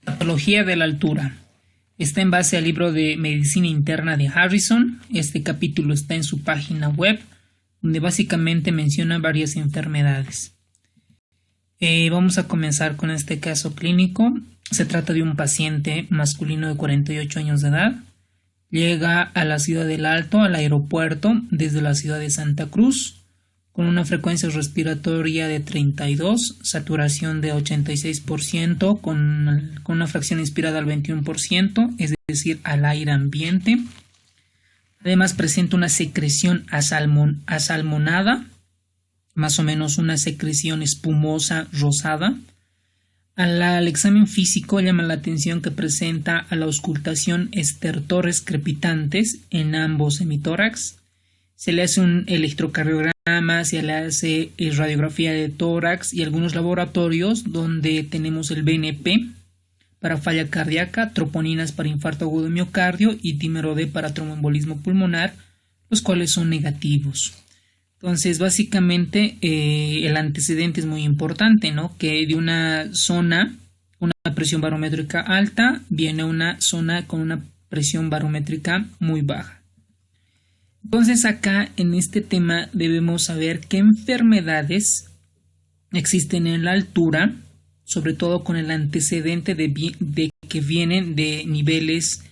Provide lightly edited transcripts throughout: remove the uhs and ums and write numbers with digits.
Patología de la altura. Está en base al libro de Medicina Interna de Harrison. Este capítulo está en su página web, donde básicamente menciona varias enfermedades. Vamos a comenzar con este caso clínico. Se trata de un paciente masculino de 48 años de edad. Llega a la ciudad del Alto, al aeropuerto, desde la ciudad de Santa Cruz, con una frecuencia respiratoria de 32, saturación de 86%, con una fracción inspirada al 21%, es decir, al aire ambiente. Además presenta una secreción asalmonada, más o menos una secreción espumosa rosada. Al examen físico llama la atención que presenta a la auscultación estertores crepitantes en ambos hemitórax. Se le hace un electrocardiograma, se le hace radiografía de tórax y algunos laboratorios donde tenemos el BNP para falla cardíaca, troponinas para infarto agudo de miocardio y dímero D para tromboembolismo pulmonar, los cuales son negativos. Entonces, básicamente, el antecedente es muy importante, ¿no? Que de una zona, una presión barométrica alta, viene una zona con una presión barométrica muy baja. Entonces, acá en este tema debemos saber qué enfermedades existen en la altura, sobre todo con el antecedente de que vienen de niveles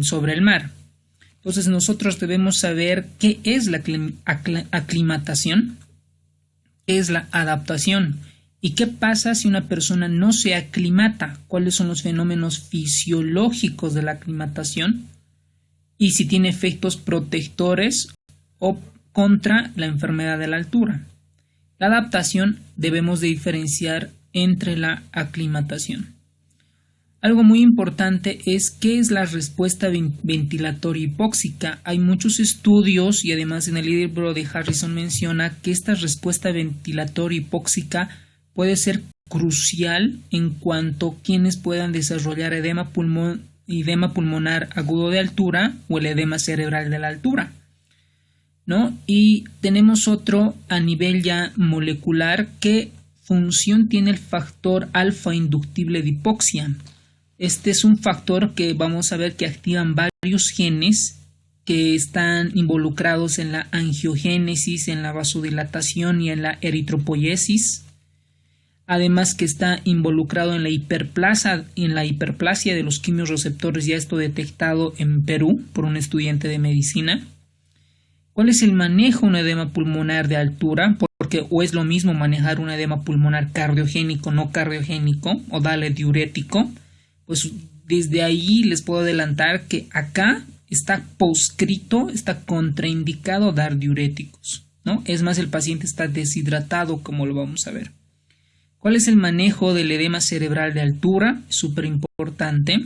sobre el mar. Entonces nosotros debemos saber qué es la aclimatación, qué es la adaptación y qué pasa si una persona no se aclimata, cuáles son los fenómenos fisiológicos de la aclimatación y si tiene efectos protectores o contra la enfermedad de la altura. La adaptación debemos de diferenciar entre la aclimatación. Algo muy importante es qué es la respuesta ventilatoria hipóxica. Hay muchos estudios y además en el libro de Harrison menciona que esta respuesta ventilatoria hipóxica puede ser crucial en cuanto a quienes puedan desarrollar edema pulmonar agudo de altura o el edema cerebral de la altura, ¿no? Y tenemos otro a nivel ya molecular. ¿Qué función tiene el factor alfa inductible de hipoxia? Este es un factor que vamos a ver que activan varios genes que están involucrados en la angiogénesis, en la vasodilatación y en la eritropoiesis. Además que está involucrado en la hiperplasia de los quimiorreceptores, ya esto detectado en Perú por un estudiante de medicina. ¿Cuál es el manejo de un edema pulmonar de altura? Porque o es lo mismo manejar un edema pulmonar cardiogénico, no cardiogénico, o darle diurético. Pues desde ahí les puedo adelantar que acá está proscrito, está contraindicado dar diuréticos, ¿no? Es más, el paciente está deshidratado, como lo vamos a ver. ¿Cuál es el manejo del edema cerebral de altura? Súper importante.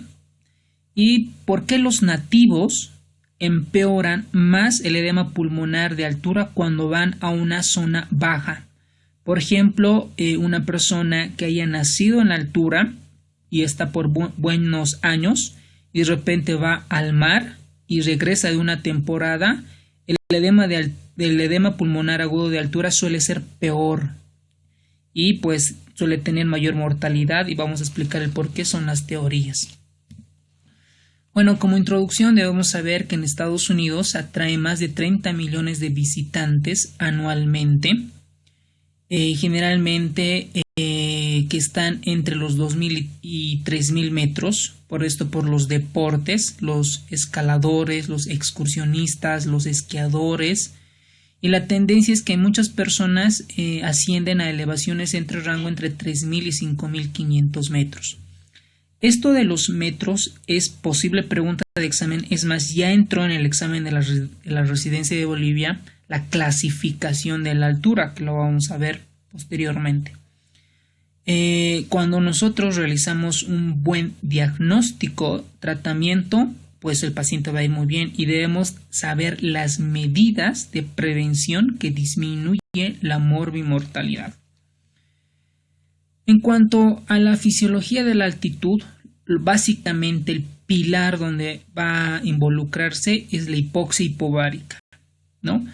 ¿Y por qué los nativos empeoran más el edema pulmonar de altura cuando van a una zona baja? Por ejemplo, una persona que haya nacido en la altura y está por buenos años y de repente va al mar y regresa de una temporada, el edema pulmonar agudo de altura suele ser peor y pues suele tener mayor mortalidad, y vamos a explicar el por qué son las teorías. Bueno, como introducción debemos saber que en Estados Unidos atrae más de 30 millones de visitantes anualmente, generalmente que están entre los 2.000 y 3.000 metros, por esto por los deportes, los escaladores, los excursionistas, los esquiadores, y la tendencia es que muchas personas ascienden a elevaciones entre rango entre 3.000 y 5.500 metros. Esto de los metros es posible pregunta de examen, es más, ya entró en el examen de la residencia de Bolivia la clasificación de la altura, que lo vamos a ver posteriormente. Cuando nosotros realizamos un buen diagnóstico, tratamiento, pues el paciente va a ir muy bien y debemos saber las medidas de prevención que disminuyen la morbimortalidad. En cuanto a la fisiología de la altitud, básicamente el pilar donde va a involucrarse es la hipoxia hipobaríca, ¿no?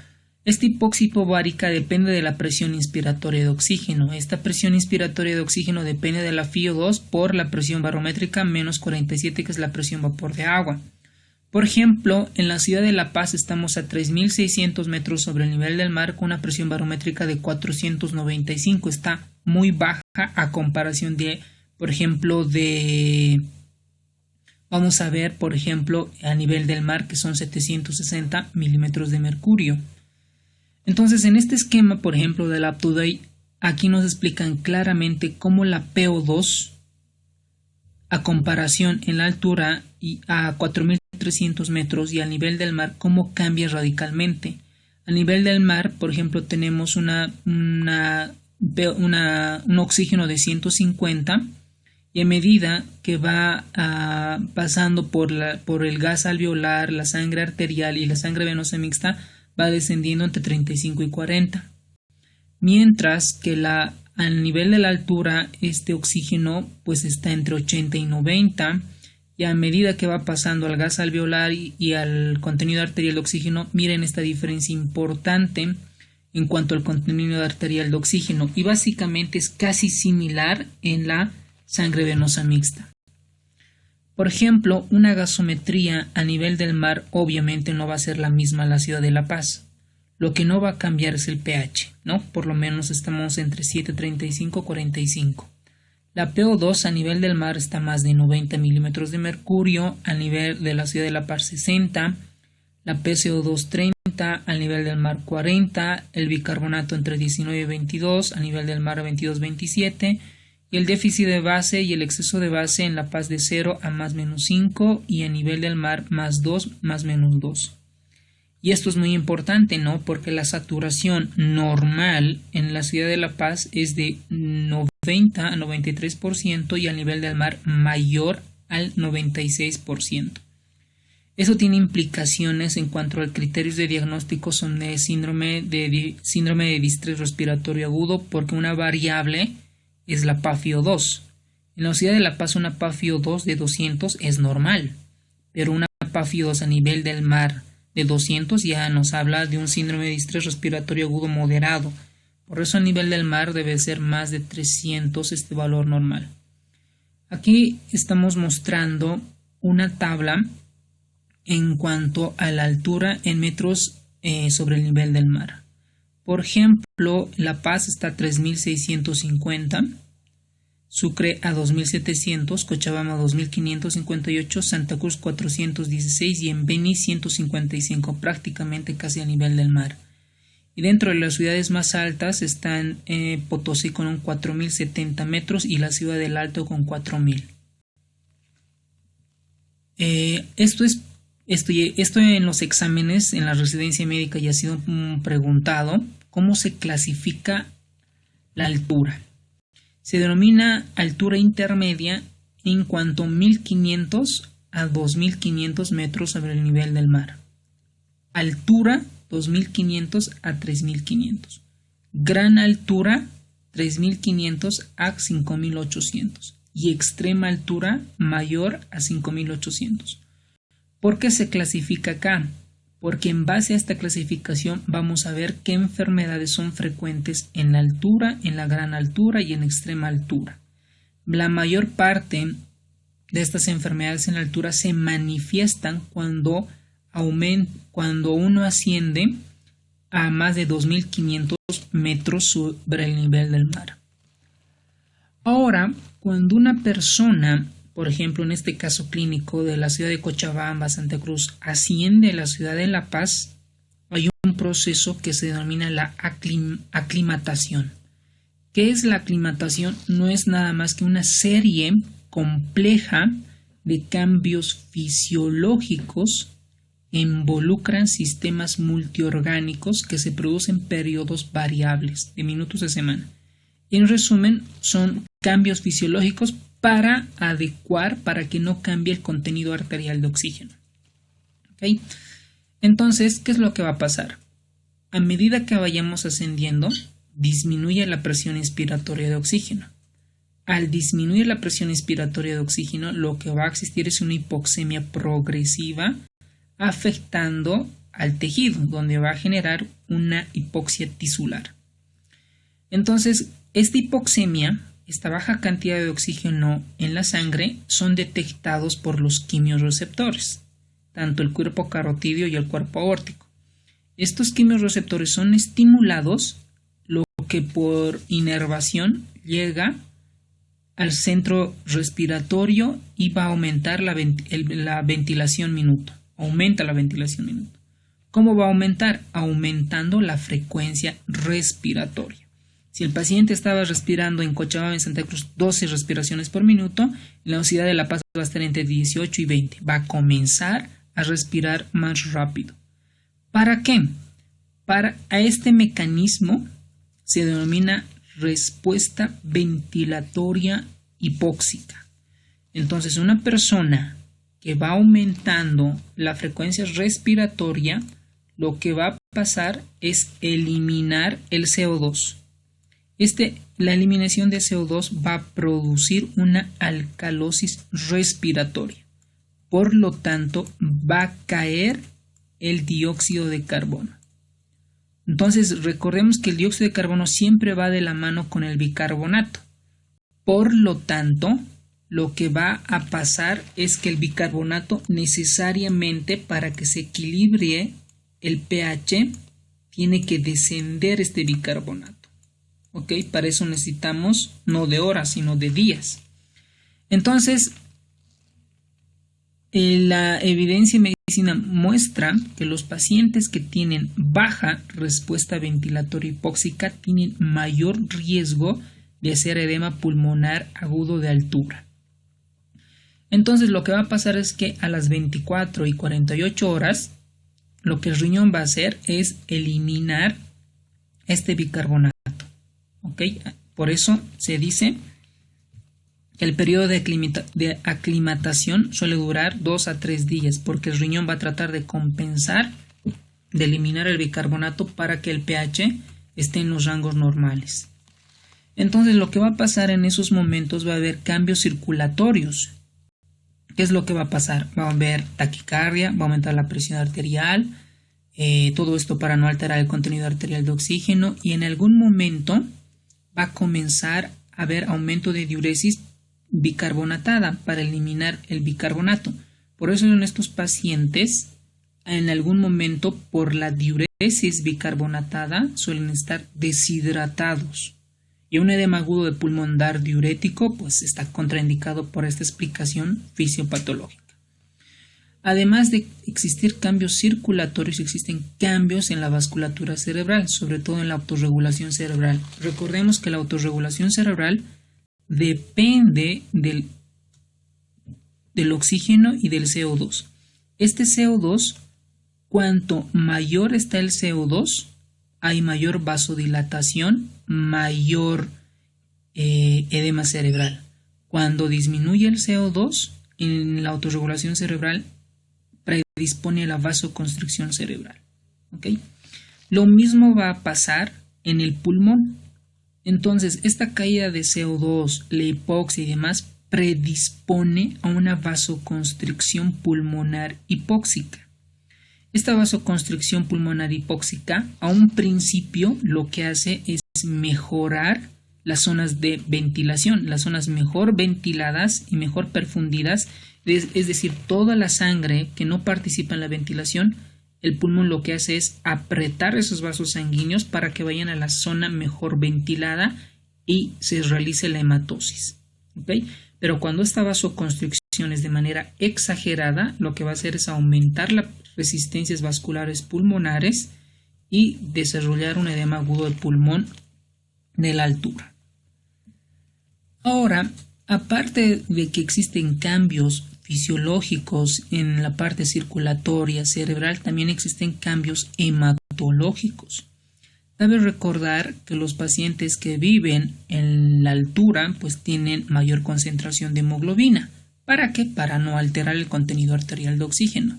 Esta hipoxia hipobárica depende de la presión inspiratoria de oxígeno. Esta presión inspiratoria de oxígeno depende de la FiO2 por la presión barométrica menos 47, que es la presión vapor de agua. Por ejemplo, en la ciudad de La Paz estamos a 3.600 metros sobre el nivel del mar con una presión barométrica de 495. Está muy baja a comparación de, por ejemplo, vamos a ver, por ejemplo, a nivel del mar, que son 760 milímetros de mercurio. Entonces, en este esquema, por ejemplo, del UpToDate, aquí nos explican claramente cómo la PO2, a comparación en la altura y a 4.300 metros y al nivel del mar, cómo cambia radicalmente. A nivel del mar, por ejemplo, tenemos un oxígeno de 150, y a medida que va pasando por el gas alveolar, la sangre arterial y la sangre venosa mixta, va descendiendo entre 35 y 40. Mientras que al nivel de la altura, este oxígeno pues está entre 80 y 90, y a medida que va pasando al gas alveolar y al contenido arterial de oxígeno, miren esta diferencia importante en cuanto al contenido arterial de oxígeno, y básicamente es casi similar en la sangre venosa mixta. Por ejemplo, una gasometría a nivel del mar obviamente no va a ser la misma en la ciudad de La Paz. Lo que no va a cambiar es el pH, ¿no? Por lo menos estamos entre 7.35 y 45. La PO2 a nivel del mar está más de 90 milímetros de mercurio, a nivel de la ciudad de La Paz 60, la PCO2 30, a nivel del mar 40, el bicarbonato entre 19 y 22, a nivel del mar 22-27, y el déficit de base y el exceso de base en La Paz de 0 a más menos 5 y a nivel del mar más 2 más menos 2. Y esto es muy importante, ¿no? Porque la saturación normal en la ciudad de La Paz es de 90 a 93% y a nivel del mar mayor al 96%. Eso tiene implicaciones en cuanto a criterios de diagnóstico son de síndrome de distrés respiratorio agudo, porque una variable es la PaFiO2. En la ciudad de La Paz una PaFiO2 de 200 es normal, pero una PaFiO2 a nivel del mar de 200 ya nos habla de un síndrome de distrés respiratorio agudo moderado. Por eso a nivel del mar debe ser más de 300 este valor normal. Aquí estamos mostrando una tabla en cuanto a la altura en metros sobre el nivel del mar. Por ejemplo, La Paz está a 3.650, Sucre a 2.700, Cochabamba 2.558, Santa Cruz 416 y en Beni 155, prácticamente casi a nivel del mar. Y dentro de las ciudades más altas están Potosí con un 4.070 metros y la Ciudad del Alto con 4.000. Esto en los exámenes en la residencia médica ya ha sido preguntado. ¿Cómo se clasifica la altura? Se denomina altura intermedia en cuanto a 1.500 a 2.500 metros sobre el nivel del mar. Altura 2.500 a 3.500. Gran altura 3.500 a 5.800. Y extrema altura mayor a 5.800. ¿Por qué se clasifica acá? Porque en base a esta clasificación vamos a ver qué enfermedades son frecuentes en la altura, en la gran altura y en extrema altura. La mayor parte de estas enfermedades en la altura se manifiestan cuando uno asciende a más de 2.500 metros sobre el nivel del mar. Ahora, cuando una persona, por ejemplo, en este caso clínico de la ciudad de Cochabamba, Santa Cruz, asciende a la ciudad de La Paz, hay un proceso que se denomina la aclimatación. ¿Qué es la aclimatación? No es nada más que una serie compleja de cambios fisiológicos que involucran sistemas multiorgánicos que se producen en periodos variables de minutos de semana. En resumen, son cambios fisiológicos para adecuar, para que no cambie el contenido arterial de oxígeno. ¿Okay? Entonces, ¿qué es lo que va a pasar? A medida que vayamos ascendiendo, disminuye la presión inspiratoria de oxígeno. Al disminuir la presión inspiratoria de oxígeno, lo que va a existir es una hipoxemia progresiva afectando al tejido, donde va a generar una hipoxia tisular. Entonces, esta hipoxemia, esta baja cantidad de oxígeno en la sangre, son detectados por los quimiorreceptores, tanto el cuerpo carotídeo y el cuerpo aórtico. Estos quimiorreceptores son estimulados, lo que por inervación llega al centro respiratorio y va a aumentar la ventilación minuto. Aumenta la ventilación minuto. ¿Cómo va a aumentar? Aumentando la frecuencia respiratoria. Si el paciente estaba respirando en Cochabamba, en Santa Cruz, 12 respiraciones por minuto, en la Ciudad de La Paz va a estar entre 18 y 20. Va a comenzar a respirar más rápido. ¿Para qué? A este mecanismo se denomina respuesta ventilatoria hipóxica. Entonces, una persona que va aumentando la frecuencia respiratoria, lo que va a pasar es eliminar el CO2. La eliminación de CO2 va a producir una alcalosis respiratoria. Por lo tanto, va a caer el dióxido de carbono. Entonces, recordemos que el dióxido de carbono siempre va de la mano con el bicarbonato. Por lo tanto, lo que va a pasar es que el bicarbonato necesariamente, para que se equilibre el pH, tiene que descender este bicarbonato. ¿Ok? Para eso necesitamos no de horas, sino de días. Entonces, la evidencia en medicina muestra que los pacientes que tienen baja respuesta ventilatoria hipóxica tienen mayor riesgo de hacer edema pulmonar agudo de altura. Entonces, lo que va a pasar es que a las 24 y 48 horas, lo que el riñón va a hacer es eliminar este bicarbonato. ¿Ok? Por eso se dice que el periodo de aclimatación suele durar 2 a 3 días, porque el riñón va a tratar de compensar, de eliminar el bicarbonato para que el pH esté en los rangos normales. Entonces, lo que va a pasar en esos momentos va a haber cambios circulatorios. ¿Qué es lo que va a pasar? Va a haber taquicardia, va a aumentar la presión arterial, todo esto para no alterar el contenido arterial de oxígeno, y en algún momento va a comenzar a haber aumento de diuresis bicarbonatada para eliminar el bicarbonato. Por eso en estos pacientes, en algún momento, por la diuresis bicarbonatada, suelen estar deshidratados. Y un edema agudo de pulmonar diurético pues está contraindicado por esta explicación fisiopatológica. Además de existir cambios circulatorios, existen cambios en la vasculatura cerebral, sobre todo en la autorregulación cerebral. Recordemos que la autorregulación cerebral depende del oxígeno y del CO2. Este CO2, cuanto mayor está el CO2, hay mayor vasodilatación, mayor edema cerebral. Cuando disminuye el CO2, en la autorregulación cerebral predispone a la vasoconstricción cerebral. ¿Okay? Lo mismo va a pasar en el pulmón. Entonces, esta caída de CO2, la hipoxia y demás predispone a una vasoconstricción pulmonar hipóxica. Esta vasoconstricción pulmonar hipóxica, a un principio, lo que hace es mejorar las zonas de ventilación, las zonas mejor ventiladas y mejor perfundidas, es decir, toda la sangre que no participa en la ventilación, el pulmón lo que hace es apretar esos vasos sanguíneos para que vayan a la zona mejor ventilada y se realice la hematosis. ¿Okay? Pero cuando esta vasoconstricción es de manera exagerada, lo que va a hacer es aumentar las resistencias vasculares pulmonares y desarrollar un edema agudo del pulmón de la altura. Ahora, aparte de que existen cambios fisiológicos en la parte circulatoria cerebral, también existen cambios hematológicos. Cabe recordar que los pacientes que viven en la altura pues tienen mayor concentración de hemoglobina. ¿Para qué? Para no alterar el contenido arterial de oxígeno.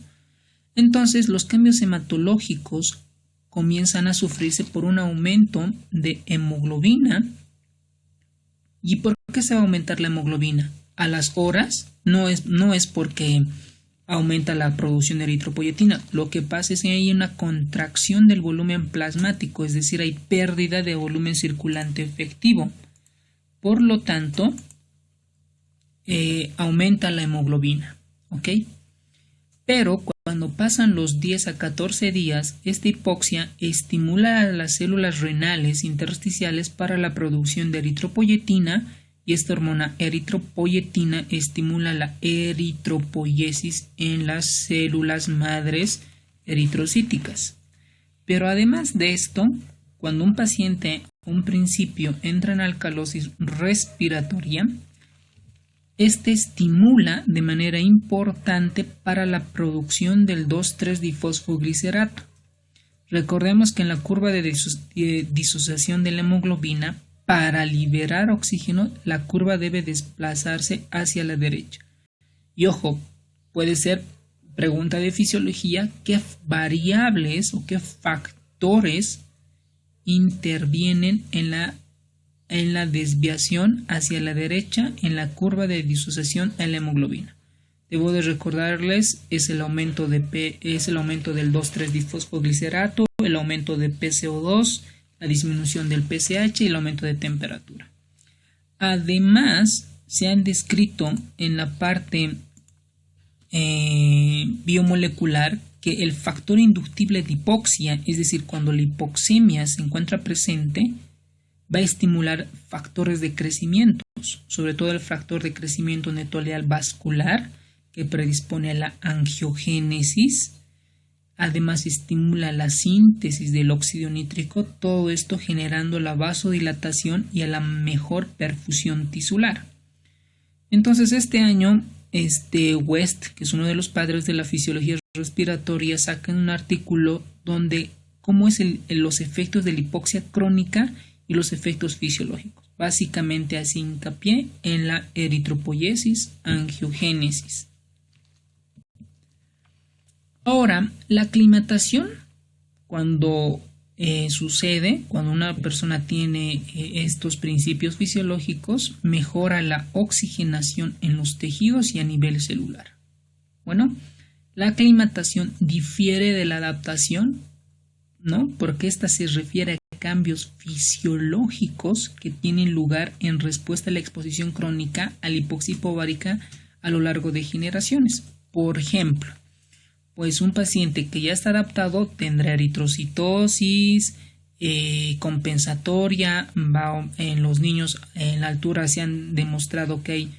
Entonces, los cambios hematológicos comienzan a sufrirse por un aumento de hemoglobina. ¿Y por qué se va a aumentar la hemoglobina? A las horas no es porque aumenta la producción de eritropoyetina. Lo que pasa es que hay una contracción del volumen plasmático, es decir, hay pérdida de volumen circulante efectivo. Por lo tanto, aumenta la hemoglobina, ¿ok? Pero cuando pasan los 10 a 14 días, esta hipoxia estimula a las células renales intersticiales para la producción de eritropoyetina, y esta hormona eritropoyetina estimula la eritropoiesis en las células madres eritrocíticas. Pero además de esto, cuando un paciente a un principio entra en alcalosis respiratoria, este estimula de manera importante para la producción del 2,3-difosfoglicerato. Recordemos que en la curva de disociación de la hemoglobina, para liberar oxígeno, la curva debe desplazarse hacia la derecha. Y ojo, puede ser pregunta de fisiología, ¿qué variables o qué factores intervienen en la desviación hacia la derecha en la curva de disociación de la hemoglobina? Debo de recordarles, es el aumento del 2,3-difosfoglicerato, el aumento de PCO2, la disminución del PCH y el aumento de temperatura. Además, se han descrito en la parte biomolecular que el factor inductible de hipoxia, es decir, cuando la hipoxemia se encuentra presente, va a estimular factores de crecimiento, sobre todo el factor de crecimiento netoleal vascular, que predispone a la angiogénesis. Además, estimula la síntesis del óxido nítrico, todo esto generando la vasodilatación y a la mejor perfusión tisular. Entonces, este año, West, que es uno de los padres de la fisiología respiratoria, saca un artículo donde cómo es los efectos de la hipoxia crónica y los efectos fisiológicos. Básicamente hace hincapié en la eritropoiesis, angiogénesis. Ahora, la aclimatación, cuando sucede, cuando una persona tiene estos principios fisiológicos, mejora la oxigenación en los tejidos y a nivel celular. Bueno, la aclimatación difiere de la adaptación, ¿no? Porque esta se refiere a cambios fisiológicos que tienen lugar en respuesta a la exposición crónica a la hipoxia hipovárica a lo largo de generaciones. Por ejemplo, pues un paciente que ya está adaptado tendrá eritrocitosis compensatoria. En los niños en la altura se han demostrado que hay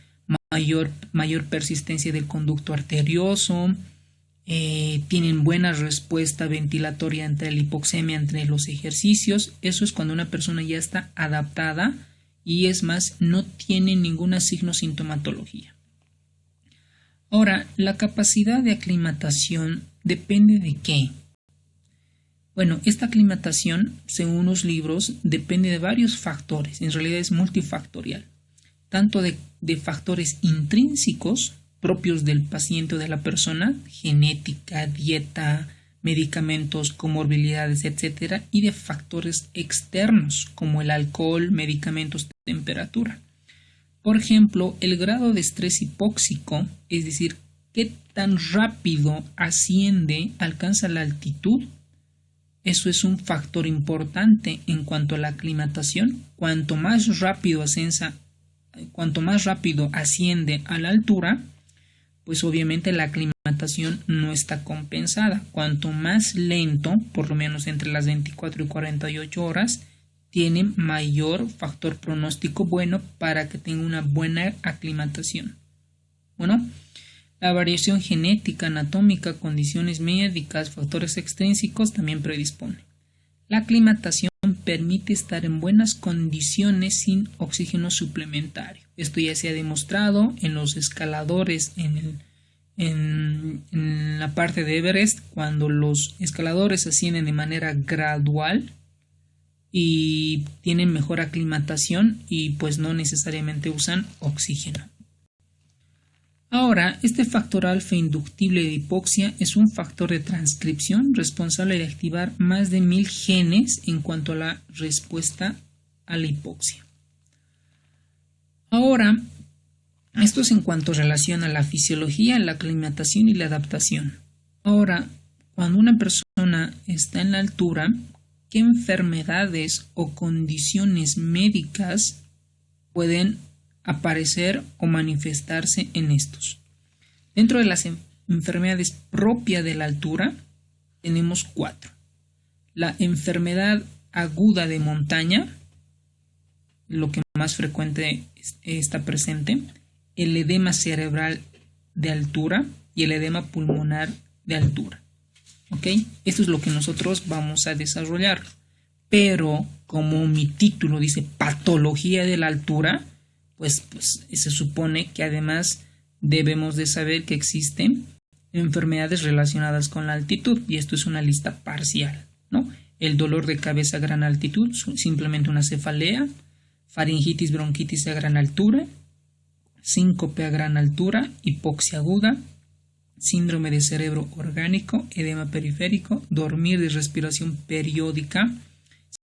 mayor persistencia del conducto arterioso. Tienen buena respuesta ventilatoria ante la hipoxemia, entre los ejercicios. Eso es cuando una persona ya está adaptada y es más, no tiene ninguna signo-sintomatología. Ahora, la capacidad de aclimatación depende de ¿qué? Bueno, esta aclimatación, según los libros, depende de varios factores. En realidad es multifactorial. Tanto de factores intrínsecos propios del paciente o de la persona, genética, dieta, medicamentos, comorbilidades, etc. Y de factores externos, como el alcohol, medicamentos, temperatura. Por ejemplo, el grado de estrés hipóxico, es decir, qué tan rápido alcanza la altitud, eso es un factor importante en cuanto a la aclimatación. Cuanto más rápido asciende a la altura, pues obviamente la aclimatación no está compensada. Cuanto más lento, por lo menos entre las 24 y 48 horas, tiene mayor factor pronóstico bueno para que tenga una buena aclimatación. Bueno, la variación genética, anatómica, condiciones médicas, factores extrínsecos también predispone. La aclimatación permite estar en buenas condiciones sin oxígeno suplementario. Esto ya se ha demostrado en los escaladores en la parte de Everest, cuando los escaladores ascienden de manera gradual y tienen mejor aclimatación y pues no necesariamente usan oxígeno. Ahora, este factor alfa inductible de hipoxia es un factor de transcripción responsable de activar más de 1000 genes en cuanto a la respuesta a la hipoxia. Ahora, Esto es en cuanto relaciona la fisiología, la aclimatación y la adaptación. Ahora, cuando una persona está en la altura, ¿qué enfermedades o condiciones médicas pueden aparecer o manifestarse en estos? Dentro de las enfermedades propias de la altura, tenemos 4. La enfermedad aguda de montaña, lo que más frecuente está presente, el edema cerebral de altura y el edema pulmonar de altura. ¿Ok? Esto es lo que nosotros vamos a desarrollar. Pero como mi título dice patología de la altura, pues se supone que además debemos de saber que existen enfermedades relacionadas con la altitud, y esto es una lista parcial, ¿no? El dolor de cabeza a gran altitud, simplemente una cefalea, faringitis, bronquitis a gran altura, síncope a gran altura, hipoxia aguda, síndrome de cerebro orgánico, edema periférico, dormir de respiración periódica,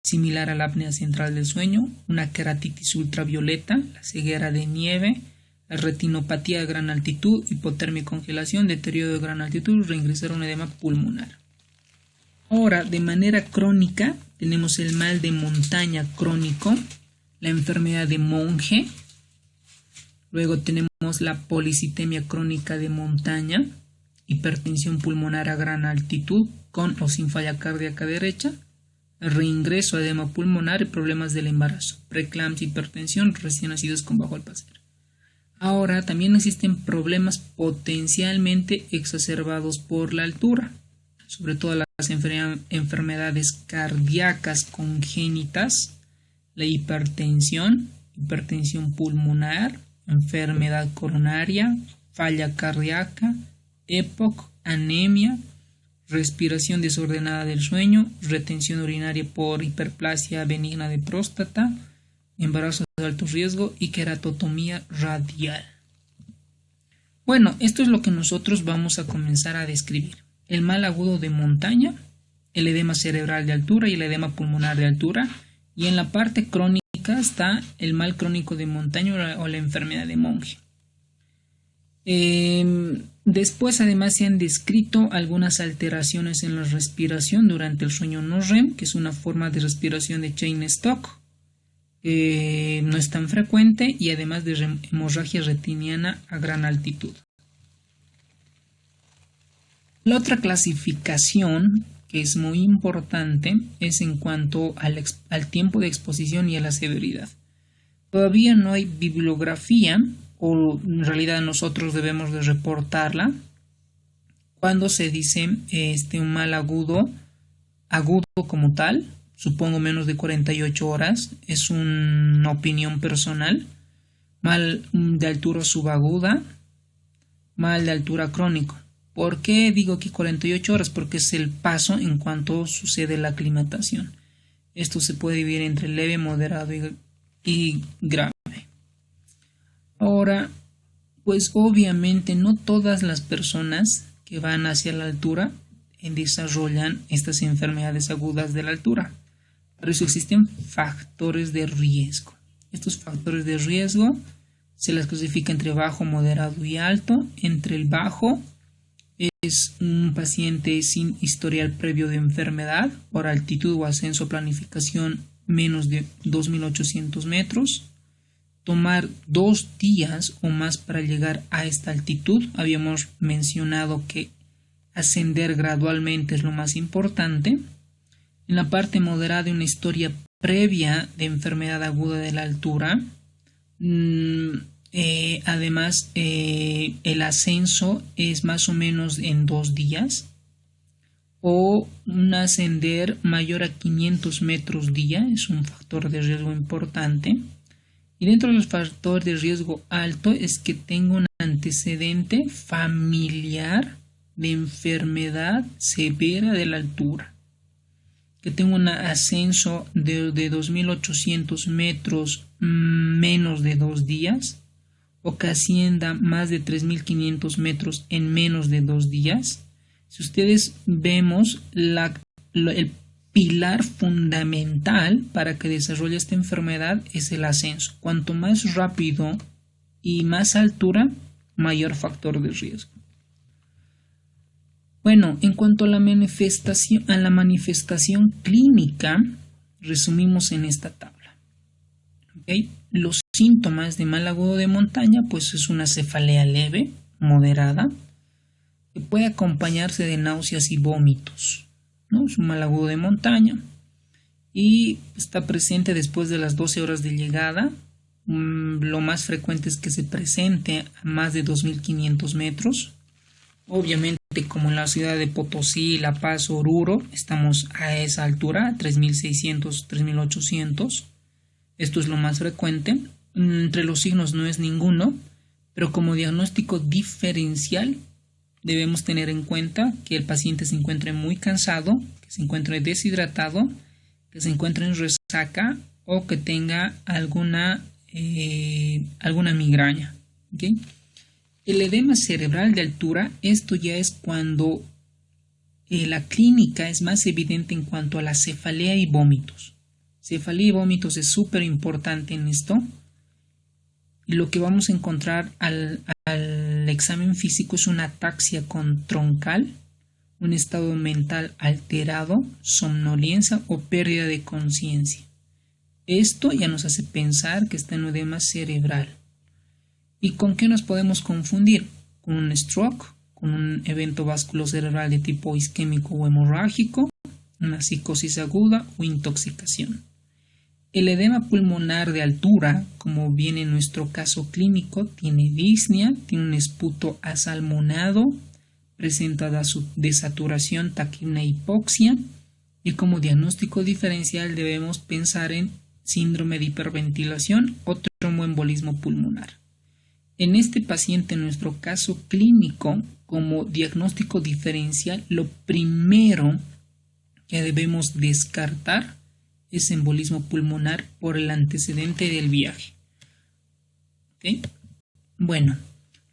similar a la apnea central del sueño, una queratitis ultravioleta, la ceguera de nieve, la retinopatía a gran altitud, hipotermia y congelación, deterioro de gran altitud, reingresar a un edema pulmonar. Ahora, de manera crónica, tenemos el mal de montaña crónico, la enfermedad de Monge, luego tenemos la policitemia crónica de montaña, hipertensión pulmonar a gran altitud con o sin falla cardíaca derecha, reingreso a edema pulmonar y problemas del embarazo, preeclampsia, hipertensión, recién nacidos con bajo alpacero. Ahora también existen problemas potencialmente exacerbados por la altura, sobre todo las enfermedades cardíacas congénitas, la hipertensión, hipertensión pulmonar, enfermedad coronaria, falla cardíaca, EPOC, anemia, respiración desordenada del sueño, retención urinaria por hiperplasia benigna de próstata, embarazo de alto riesgo y queratotomía radial. Bueno, esto es lo que nosotros vamos a comenzar a describir. El mal agudo de montaña, el edema cerebral de altura y el edema pulmonar de altura. Y en la parte crónica está el mal crónico de montaña o la enfermedad de Monge. Después además se han descrito algunas alteraciones en la respiración durante el sueño no REM, que es una forma de respiración de Cheyne-Stokes. No es tan frecuente, y además de hemorragia retiniana a gran altitud. La otra clasificación que es muy importante es en cuanto al tiempo de exposición y a la severidad. Todavía no hay bibliografía, o en realidad nosotros debemos de reportarla cuando se dice un mal agudo como tal. Supongo menos de 48 horas, es una opinión personal. Mal de altura subaguda, mal de altura crónico. ¿Por qué digo aquí 48 horas? Porque es el paso en cuanto sucede la aclimatación. Esto se puede dividir entre leve, moderado y grave. Ahora, pues obviamente no todas las personas que van hacia la altura desarrollan estas enfermedades agudas de la altura. Por eso existen factores de riesgo. Estos factores de riesgo se las clasifica entre bajo, moderado y alto. Entre el bajo es un paciente sin historial previo de enfermedad por altitud o ascenso o planificación menos de 2.800 metros. Tomar 2 días o más para llegar a esta altitud. Habíamos mencionado que ascender gradualmente es lo más importante. En la parte moderada, una historia previa de enfermedad aguda de la altura. Además, el ascenso es más o menos en 2 días. O un ascender mayor a 500 metros día es un factor de riesgo importante. Y dentro de los factores de riesgo alto es que tengo un antecedente familiar de enfermedad severa de la altura. Que tengo un ascenso de 2.800 metros menos de 2 días, o que ascienda más de 3.500 metros en menos de 2 días. Si ustedes vemos, el pilar fundamental para que desarrolle esta enfermedad es el ascenso. Cuanto más rápido y más altura, mayor factor de riesgo. Bueno, en cuanto a la manifestación clínica, resumimos en esta tabla. ¿Okay? Los síntomas de mal agudo de montaña, pues es una cefalea leve, moderada, que puede acompañarse de náuseas y vómitos, ¿no? Es un mal agudo de montaña y está presente después de las 12 horas de llegada. Lo más frecuente es que se presente a más de 2.500 metros. Obviamente, como en la ciudad de Potosí, La Paz, Oruro, estamos a esa altura, 3.600, 3.800. Esto es lo más frecuente. Entre los signos no es ninguno, pero como diagnóstico diferencial debemos tener en cuenta que el paciente se encuentre muy cansado, que se encuentre deshidratado, que se encuentre en resaca o que tenga alguna migraña. ¿Okay? El edema cerebral de altura, esto ya es cuando la clínica es más evidente en cuanto a la cefalea y vómitos. Cefalea y vómitos es súper importante en esto. Y lo que vamos a encontrar al examen físico es una ataxia troncal, un estado mental alterado, somnolencia o pérdida de conciencia. Esto ya nos hace pensar que está en edema cerebral. ¿Y con qué nos podemos confundir? Con un stroke, con un evento vasculocerebral de tipo isquémico o hemorrágico, una psicosis aguda o intoxicación. El edema pulmonar de altura, como viene en nuestro caso clínico, tiene disnea, tiene un esputo asalmonado, presenta desaturación, taquipnea e hipoxia, y como diagnóstico diferencial debemos pensar en síndrome de hiperventilación o tromboembolismo pulmonar. En este paciente, en nuestro caso clínico, como diagnóstico diferencial, lo primero que debemos descartar es embolismo pulmonar por el antecedente del viaje. ¿Okay? Bueno,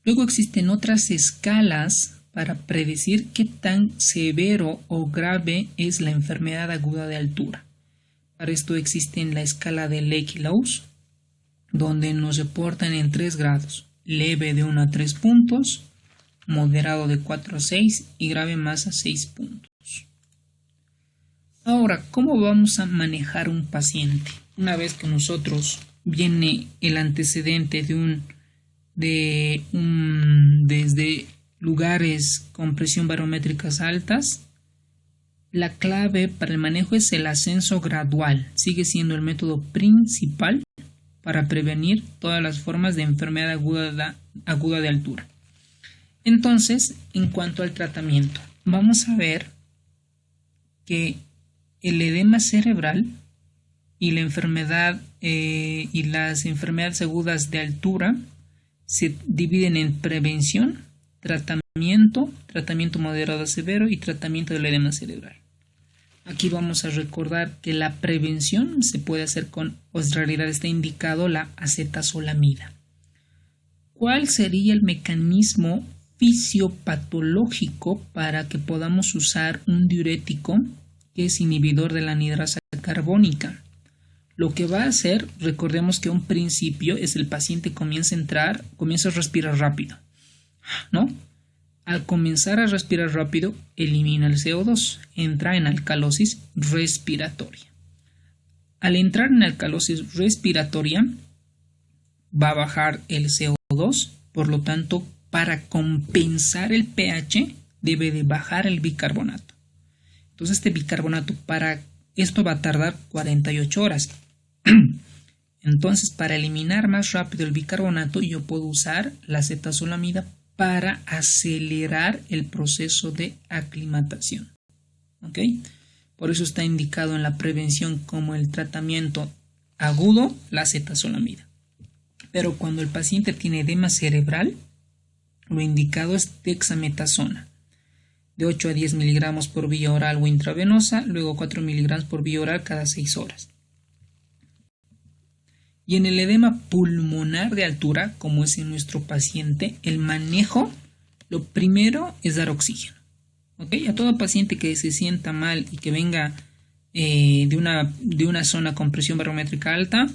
luego existen otras escalas para predecir qué tan severo o grave es la enfermedad aguda de altura. Para esto existe la escala de Lake-Lowes, donde nos reportan en 3 grados. Leve de 1 a 3 puntos, moderado de 4 a 6 y grave más a 6 puntos. Ahora, ¿cómo vamos a manejar un paciente? Una vez que nosotros viene el antecedente desde lugares con presión barométricas altas, la clave para el manejo es el ascenso gradual. Sigue siendo el método principal para prevenir todas las formas de enfermedad aguda de altura. Entonces, en cuanto al tratamiento, vamos a ver que el edema cerebral y la enfermedad y las enfermedades agudas de altura se dividen en prevención, tratamiento moderado a severo y tratamiento del edema cerebral. Aquí vamos a recordar que la prevención se puede hacer en realidad está indicado la acetazolamida. ¿Cuál sería el mecanismo fisiopatológico para que podamos usar un diurético que es inhibidor de la anhidrasa carbónica? Lo que va a hacer, recordemos que un principio es el paciente comienza a respirar rápido, ¿no? Al comenzar a respirar rápido, elimina el CO2, entra en alcalosis respiratoria. Al entrar en alcalosis respiratoria, va a bajar el CO2, por lo tanto, para compensar el pH, debe de bajar el bicarbonato. Entonces, este bicarbonato, esto va a tardar 48 horas. Entonces, para eliminar más rápido el bicarbonato, yo puedo usar la acetazolamida para acelerar el proceso de aclimatación. ¿Ok? Por eso está indicado en la prevención como el tratamiento agudo, la acetazolamida. Pero cuando el paciente tiene edema cerebral, lo indicado es dexametasona, de 8 a 10 miligramos por vía oral o intravenosa, luego 4 miligramos por vía oral cada 6 horas. Y en el edema pulmonar de altura, como es en nuestro paciente, el manejo, lo primero es dar oxígeno. ¿Ok? A todo paciente que se sienta mal y que venga de una zona con presión barométrica alta,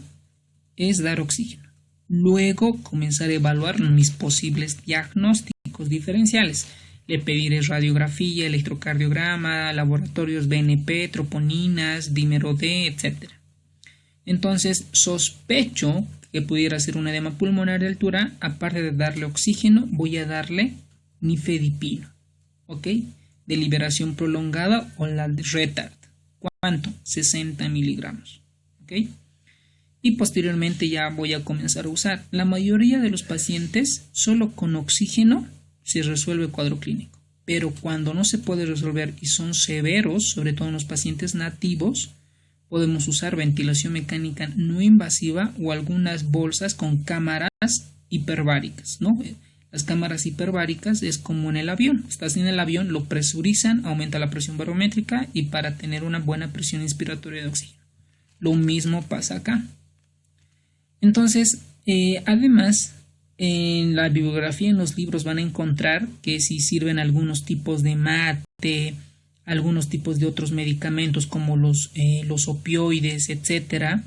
es dar oxígeno. Luego comenzar a evaluar mis posibles diagnósticos diferenciales. Le pediré radiografía, electrocardiograma, laboratorios BNP, troponinas, dímero D, etc. Entonces sospecho que pudiera ser un edema pulmonar de altura. Aparte de darle oxígeno, voy a darle nifedipino, ¿ok? De liberación prolongada o la retard. ¿Cuánto? 60 miligramos, ¿ok? Y posteriormente ya voy a comenzar a usar. La mayoría de los pacientes solo con oxígeno se resuelve el cuadro clínico, pero cuando no se puede resolver y son severos, sobre todo en los pacientes nativos, podemos usar ventilación mecánica no invasiva o algunas bolsas con cámaras hiperbáricas, ¿no? Las cámaras hiperbáricas es como en el avión. Estás en el avión, lo presurizan, aumenta la presión barométrica y para tener una buena presión inspiratoria de oxígeno. Lo mismo pasa acá. Entonces, además, en la bibliografía, en los libros van a encontrar que si sirven algunos tipos de mate, algunos tipos de otros medicamentos como los opioides, etcétera.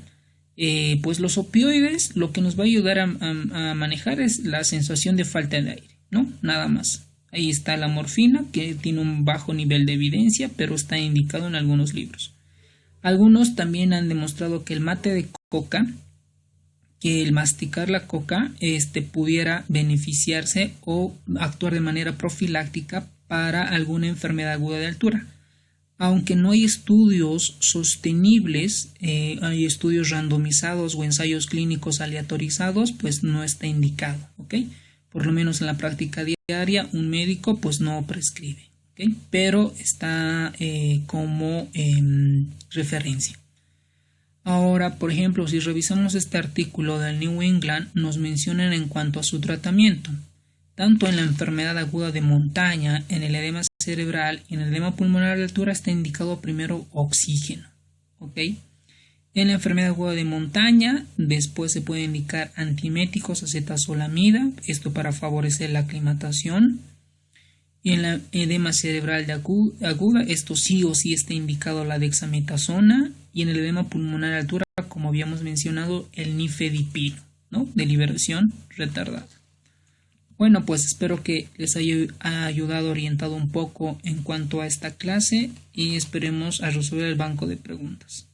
Pues los opioides lo que nos va a ayudar a manejar es la sensación de falta de aire, ¿no? Nada más. Ahí está la morfina, que tiene un bajo nivel de evidencia, pero está indicado en algunos libros. Algunos también han demostrado que el mate de coca, que el masticar la coca pudiera beneficiarse o actuar de manera profiláctica para alguna enfermedad aguda de altura. Aunque no hay estudios sostenibles, hay estudios randomizados o ensayos clínicos aleatorizados, pues no está indicado, ¿ok? Por lo menos en la práctica diaria, un médico pues no prescribe, ¿ok? Pero está como referencia. Ahora, por ejemplo, si revisamos este artículo del New England, nos mencionan en cuanto a su tratamiento. Tanto en la enfermedad aguda de montaña, en el edema cerebral y en el edema pulmonar de altura está indicado primero oxígeno, ¿ok? En la enfermedad aguda de montaña, después se puede indicar antieméticos, acetazolamida, esto para favorecer la aclimatación. Y en la edema cerebral de aguda, esto sí o sí está indicado la dexametasona. Y en el edema pulmonar de altura, como habíamos mencionado, el nifedipino, ¿no? De liberación retardada. Bueno, pues espero que les haya ayudado, orientado un poco en cuanto a esta clase y esperemos a resolver el banco de preguntas.